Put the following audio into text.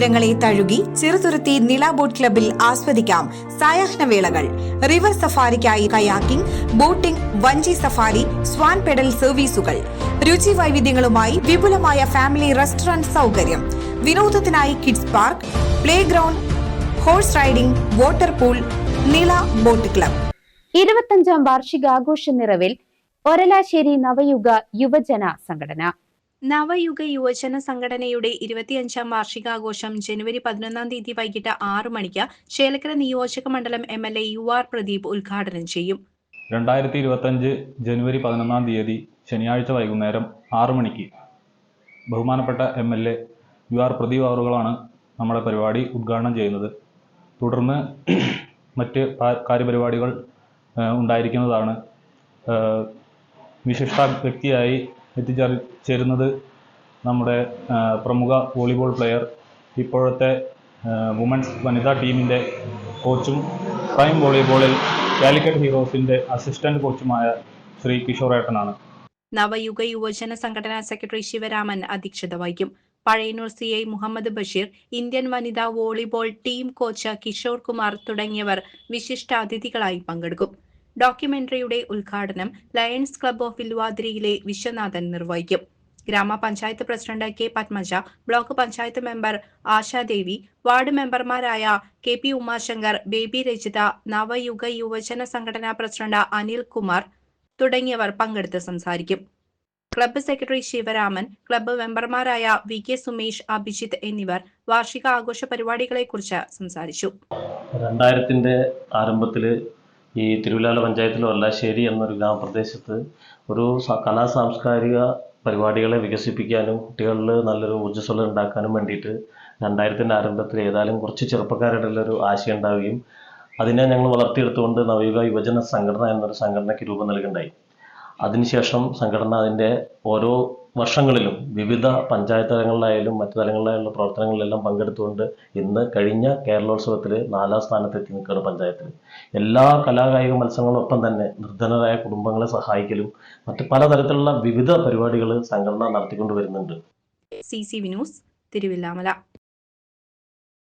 തീരങ്ങളെ തഴുകി ചെറുതുരുത്തി നില ബോട്ട് ക്ലബിൽ ആസ്വദിക്കാം സായാഹ്നവേളകൾ. റിവർ സഫാരിക്കായി കയാക്കിംഗ്, ബോട്ടിംഗ്, വഞ്ചി സഫാരി, സ്വാൻ പെഡൽ സർവീസുകൾ. രുചി വൈവിധ്യങ്ങളുമായി വിപുലമായ ഫാമിലി റെസ്റ്റോറന്റ് സൗകര്യം. വിനോദത്തിനായി kids park, play ground, horse riding, water pool. നില ബോട്ട് ക്ലബ് 25ാം വാർഷികാഘോഷ നിറവിൽ ഒരലാശ്ശേരി നവയുഗ യുവജന സംഘടന. നവയുഗ യുവജന സംഘടനയുടെ 25ാം വാർഷികാഘോഷം ജനുവരി 11 തീയതി വൈകിട്ട് 6 മണിക്ക് ചേലക്കര നിയോജക മണ്ഡലം MLA UR പ്രദീപ് ഉദ്ഘാടനം ചെയ്യും. 2025 ജനുവരി 11 തീയതി ശനിയാഴ്ച വൈകുന്നേരം 6 മണിക്ക് ബഹുമാനപ്പെട്ട MLA UR പ്രദീപ് അവറുകളാണ് നമ്മുടെ പരിപാടി ഉദ്ഘാടനം ചെയ്യുന്നത്. തുടർന്ന് മറ്റ് കാര്യപരിപാടികൾ ഉണ്ടായിരിക്കുന്നതാണ്. വിശിഷ്ട വ്യക്തിയായി എത്തിച്ചേരുന്നത് നമ്മുടെ പ്രമുഖ വോളിബോൾ പ്ലെയർ, ഇപ്പോഴത്തെ വുമൻസ് വനിതാ ടീമിൻ്റെ കോച്ചും പ്രൈം വോളിബോളിൽ കാലിക്കറ്റ് ഹീറോസിൻ്റെ അസിസ്റ്റന്റ് കോച്ചുമായ ശ്രീ കിഷോറേട്ടനാണ്. നവയുഗ യുവജന സംഘടനാ സെക്രട്ടറി ശിവരാമൻ അധ്യക്ഷത വഹിക്കും. പഴയന്നൂർ CI മുഹമ്മദ് ബഷീർ, ഇന്ത്യൻ വനിതാ volleyball team coach Kishore Kumar തുടങ്ങിയവർ വിശിഷ്ടാതിഥികളായി പങ്കെടുക്കും. ഡോക്യുമെന്ററിയുടെ ഉദ്ഘാടനം ലയൺസ് ക്ലബ്ബ് ഓഫ് ഇല്ലുവാതിരിയിലെ വിശ്വനാഥൻ നിർവഹിക്കും. ഗ്രാമപഞ്ചായത്ത് president K Padmaja, block panchayat member Ashadevi, ward മെമ്പർമാരായ KP ഉമാശങ്കർ, ബേബി രജിത, നവയുഗ യുവജന സംഘടനാ പ്രസിഡന്റ് അനിൽ കുമാർ തുടങ്ങിയവർ പങ്കെടുത്ത് സംസാരിക്കും. ക്ലബ്ബ് സെക്രട്ടറി ശിവരാമൻ, ക്ലബ്ബ് മെമ്പർമാരായ VK സുമേഷ്, അഭിജിത്ത് എന്നിവർ വാർഷിക ആഘോഷ പരിപാടികളെക്കുറിച്ച് സംസാരിച്ചു. 2000-ന്റെ ആരംഭത്തിൽ ഈ തിരുവല്ലാല പഞ്ചായത്തിലെ ഒരലാശ്ശേരി എന്നൊരു ഗ്രാമപ്രദേശത്ത് ഒരു കലാ സാംസ്കാരിക പരിപാടികളെ വികസിപ്പിക്കാനും കുട്ടികളിൽ നല്ലൊരു ഊർജ്ജസ്വലത ഉണ്ടാക്കാനും വേണ്ടിയിട്ട് 2000-ന്റെ ആരംഭത്തിൽ ഏതായാലും കുറച്ച് ചെറുപ്പക്കാരുടെ ഒരു ആശയം ഉണ്ടാവുകയും അതിനെ ഞങ്ങൾ വളർത്തിയെടുത്തുകൊണ്ട് നവയുഗ യുവജന സംഘടന എന്നൊരു സംഘടനയ്ക്ക് രൂപം നൽകുകയുണ്ടായി. അതിനുശേഷം സംഘടന അതിൻ്റെ ഓരോ വർഷങ്ങളിലും വിവിധ പഞ്ചായത്ത് തലങ്ങളിലായാലും മറ്റു തലങ്ങളിലായുള്ള പ്രവർത്തനങ്ങളിലെല്ലാം പങ്കെടുത്തുകൊണ്ട് ഇന്ന് കഴിഞ്ഞ കേരളോത്സവത്തിൽ 4ാം സ്ഥാനത്തെത്തി നിൽക്കുകയാണ് പഞ്ചായത്തിൽ. എല്ലാ കലാകായിക മത്സരങ്ങളൊപ്പം തന്നെ നിർധനരായ കുടുംബങ്ങളെ സഹായിക്കലും മറ്റ് പലതരത്തിലുള്ള വിവിധ പരിപാടികൾ സംഘടന നടത്തിക്കൊണ്ടുവരുന്നുണ്ട്. CCV news, Thiruvilwamala.